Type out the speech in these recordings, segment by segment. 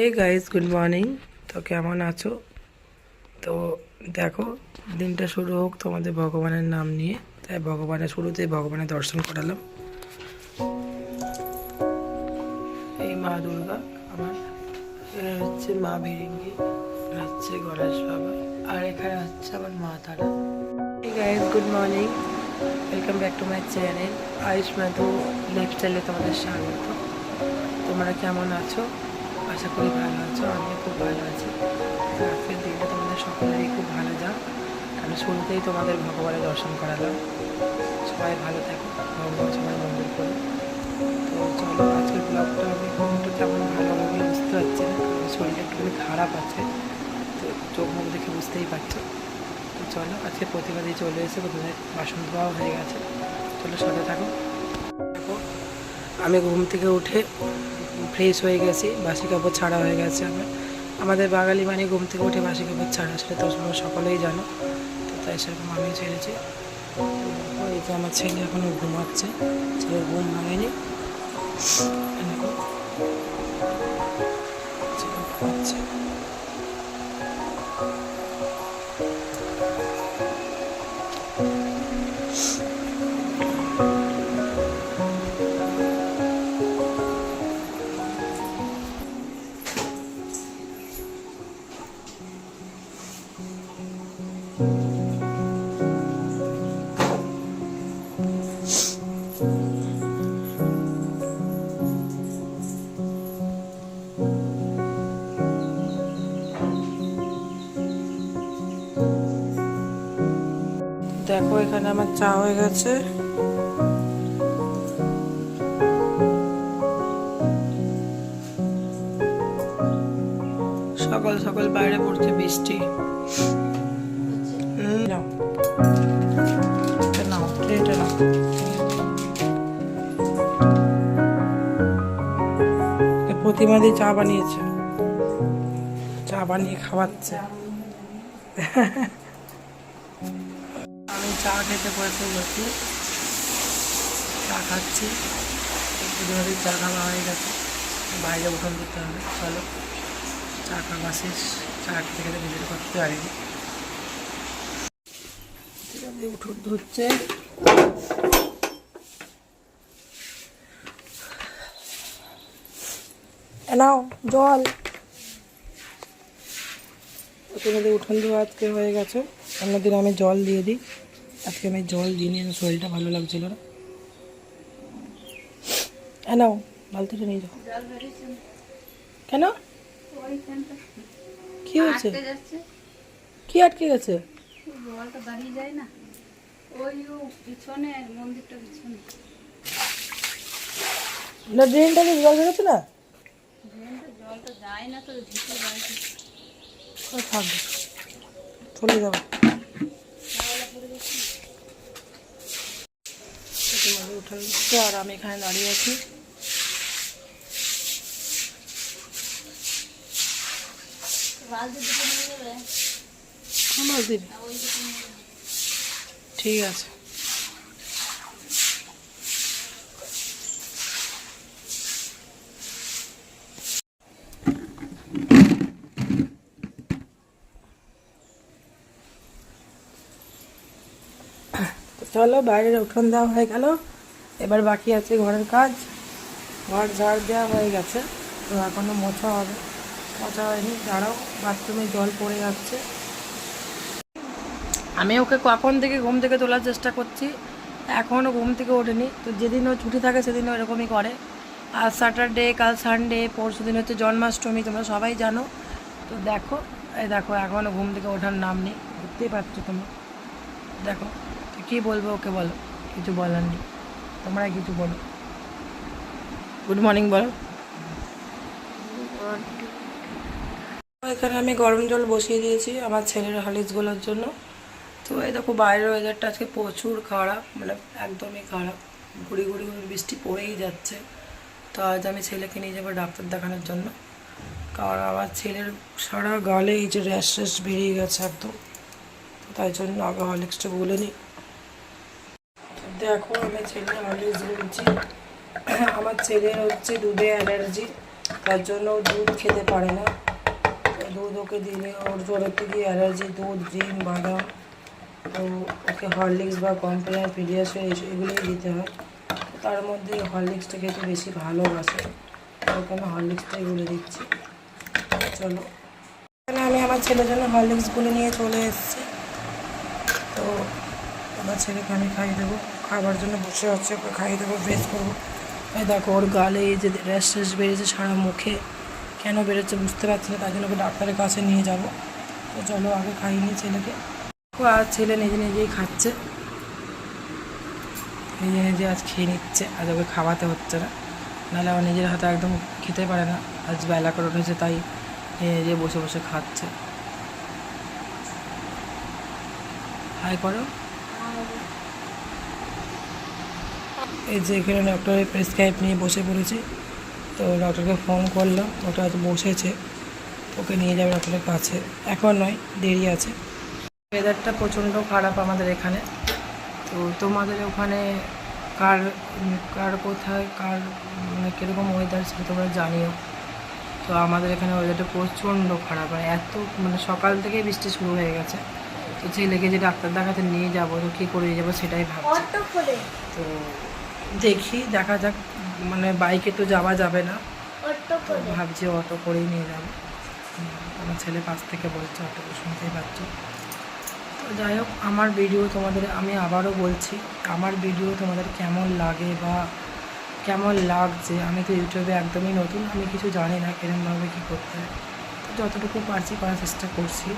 हे guys good morning. तो केमन आছো? तो देखो दिनটা শুরু হোক তোমাদের ভগবানের নাম নিয়ে, তাই ভগবানের শুরুতেই ভগবানের দর্শন করালাম। এই মা দুর্গা আমার, এরা হচ্ছে মা ভিরিঙ্গি, হচ্ছে গণেশ বাবা, আর এখানে হচ্ছে আমার মা তারা। Hey guys good morning, welcome back to my channel Ayush Madhu লাইফস্টাইলে তোমাদের স্বাগত। তোমরা কেমন আছো? আশা করি ভালো আছো, আমিও খুব ভালো আছি। তো আজকের দিনটা তোমাদের সকলেরই খুব ভালো যাক, কারণ শুরুতেই তোমাদের ভগবানের দর্শন করালাম। সবাই ভালো থাকো, ভগবান সবাই মঙ্গল করো। তো চলো আজকের ব্লগটা আমি একটু কেমন ভালো হবে বুঝতে পারছি না, আমার শরীরটা একটুখানি খারাপ আছে, তো চোখ মুখ দেখে বুঝতেই পারছো। তো চলো আজকে প্রতিবাদী চলে এসে প্রথমে বাসন ধোয়াও হয়ে গেছে, চলো সাথে থাকো। দেখো আমি ঘুম থেকে উঠে ফ্রেশ হয়ে গেছি, বাসি কাপড় ছাড়া হয়ে গেছে। আমাদের বাঙালি মানে ঘুম থেকে উঠে বাসি কাপড় ছাড়া, সেটা তো তোমরা সকলেই জানো। তো তাই সেরকম আমিও ছেড়েছি। এই যে আমার ছেলে এখনও ঘুমাচ্ছে, ছেলের ঘুম ভাঙেনি, ঘুমাচ্ছে। দেখো এখানে আমার চা হয়ে গেছে। সকাল সকাল বাইরে পড়ছে বৃষ্টি। প্রতিমাদি চা বানিয়েছে, চা বানিয়ে খাওয়াচ্ছে। আমি চা খেতে বসে বসে চা খাচ্ছি। প্রতিমাদির চা খাওয়া হয়ে গেছে, বাইরে উঠোন দিতে হবে। চলো চা খাওয়া শেষ, চা খেতে খেতে ভিডিও করতে পারিনি। উঠোন ধুচ্ছে, নাও জল। প্রতিমাদের উঠোন ধোয়া আজকে হয়ে গেছে, অন্যদিন আমি জল দিয়ে দিই, আজকে আমি জল দিইনি, শরীরটা ভালো লাগছিল না। নাও বালতিটা নিয়ে যাও। কেন, কি হয়েছে? কি আটকে গেছে? না ড্রেনটা জল বেরোচ্ছে না, থাকবে চলে যাবো। উঠে দিচ্ছে আর আমি এখানে দাঁড়িয়ে আছি। ঠিক আছে। চলো বাইরের উঠোন দেওয়া হয়ে গেল, এবার বাকি আছে ঘরের কাজ। ঘর ঝাড় দেওয়া হয়ে গেছে, তো এখনও মোছা হবে, মোছা হয়নি। দাঁড়াও, বাথরুমে জল পড়ে যাচ্ছে। আমি ওকে কখন থেকে ঘুম থেকে তোলার চেষ্টা করছি, এখনও ঘুম থেকে ওঠেনি। তো যেদিন ও ছুটি থাকে সেদিন ও এরকমই করে। আজ স্যাটারডে, কাল সানডে, পরশু দিন হচ্ছে জন্মাষ্টমী, তোমরা সবাই জানো। তো দেখো, এই দেখো এখনও ঘুম থেকে ওঠার নাম নেই, বুঝতেই পারছো তুমি। দেখো কী বলবো ওকে, বলো, কিছু বলার নেই, তোমরা কিছু বলো। গুড মর্নিং বলো। এখানে আমি গরম জল বসিয়ে দিয়েছি আমার ছেলের হরলিক্সগুলোর জন্য। তো এই দেখো বাইরের ওয়েদারটা আজকে প্রচুর খারাপ, মানে একদমই খারাপ, ঘুরি ঘুরি ঘুরি বৃষ্টি পড়েই যাচ্ছে। তো আজ আমি ছেলেকে নিয়ে যাবো ডাক্তার দেখানোর জন্য, কারণ আমার ছেলের সারা গালে এই যে র্যাশ র্যাশ বেরিয়ে গেছে একদম, তাই জন্য আগে হরলিক্সটা গুলে নিই। দেখো আমি ছেলে হরলিক্স গুলছি। আমার ছেলের হচ্ছে দুধে অ্যালার্জি, তার জন্য ও দুধ খেতে পারে না। দুধ ওকে দিলে ওর জ্বরের থেকে অ্যালার্জি, দুধ, ডিম, বাদাম, তো ওকে হরলিক্স বা কমপ্লেন, পিডিয়াশিওর এগুলোই দিতে হয়। তার মধ্যে হরলিক্সটা খেতে বেশি ভালোবাসে, ওকে আমি হরলিক্সটাই গুলে দিচ্ছি। চলো, এখানে আমি আমার ছেলের জন্য হরলিক্স গুলে নিয়ে চলে এসেছি। তো আমার ছেলেকে আমি খাইয়ে দেবো, খাবার জন্য বসে হচ্ছে, ওকে খাইয়ে দেবো, ড্রেস করবো। এই দেখো ওর গালে এই যে র্যাশ ট্যাশ বেরিয়েছে সারা মুখে, কেন বেরোচ্ছে বুঝতে পারছি না, তাই জন্য ওকে ডাক্তারের কাছে নিয়ে যাবো। তো চলো আগে খাইয়ে নিই ছেলেকে। আর ছেলে নিজে নিজেই খাচ্ছে, নিজে নিজে আজ খেয়ে নিচ্ছে, আজ ওকে খাওয়াতে হচ্ছে না, নাহলে আমার নিজের হাতে একদম খেতে পারে না। আজ বেলা করে উঠেছে তাই নিজে নিজে বসে বসে খাচ্ছে। হাই করো। এই যে এখানে ডক্টরের প্রেসক্রাইব নিয়ে বসে পড়েছি। তো ডক্টরকে ফোন করলাম, ডক্টর আজ বসেছে, ওকে নিয়ে যাবে ডক্টরের কাছে। এখন নয়, দেরি আছে। ওয়েদারটা প্রচণ্ড খারাপ আমাদের এখানে। তো তোমাদের ওখানে কার কার কোথায় কার মানে কীরকম ওয়েদার সেটা তোমরা জানিও। তো আমাদের এখানে ওয়েদারটা প্রচণ্ড খারাপ, মানে এত মানে সকাল থেকেই বৃষ্টি শুরু হয়ে গেছে। তো ছেলেকে যে ডাক্তার দেখাতে নিয়ে যাবো, তো কী করে নিয়ে যাবো সেটাই ভাবছি। তো দেখি, দেখা যাক, মানে বাইকে তো যাওয়া যাবে না, তো ভাবছি অটো করেই নিয়ে যাবো। আমার ছেলে পাশ থেকে বলছে, অটো শুনতেই পাচ্ছ। তো যাই হোক, আমার ভিডিও তোমাদের আমি আবারও বলছি, আমার ভিডিও তোমাদের কেমন লাগে বা কেমন লাগছে। আমি তো ইউটিউবে একদমই নতুন, আমি কিছু জানি না কিরমভাবে কী করতে হয়। তো যতটুকু পারছি করার চেষ্টা করছি।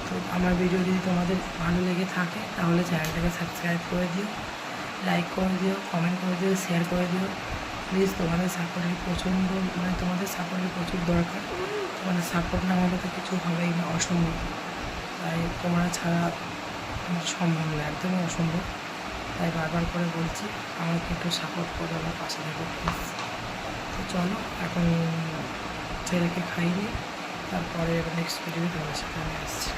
তো আমার ভিডিও যদি তোমাদের ভালো লেগে থাকে তাহলে চ্যানেলটাকে সাবস্ক্রাইব করে দিও, লাইক করে দিও, কমেন্ট করে দিও, শেয়ার করে দিও প্লিজ। তোমাদের সাপোর্টের প্রচণ্ড মানে তোমাদের সাপোর্টের প্রচুর দরকার। তোমাদের সাপোর্ট না হলে তো কিছু হবেই না, অসম্ভব। তাই তোমরা ছাড়া আমার সম্ভব না, একদমই অসম্ভব। তাই বারবার করে বলছি, আমাকে একটু সাপোর্ট করে আমার পাশে থাকো প্লিজ। তো চলো এখন ছেলেকে খাইয়ে, তারপরে নেক্সট ভিডিও তোমাদের সাথে আমি আসছি।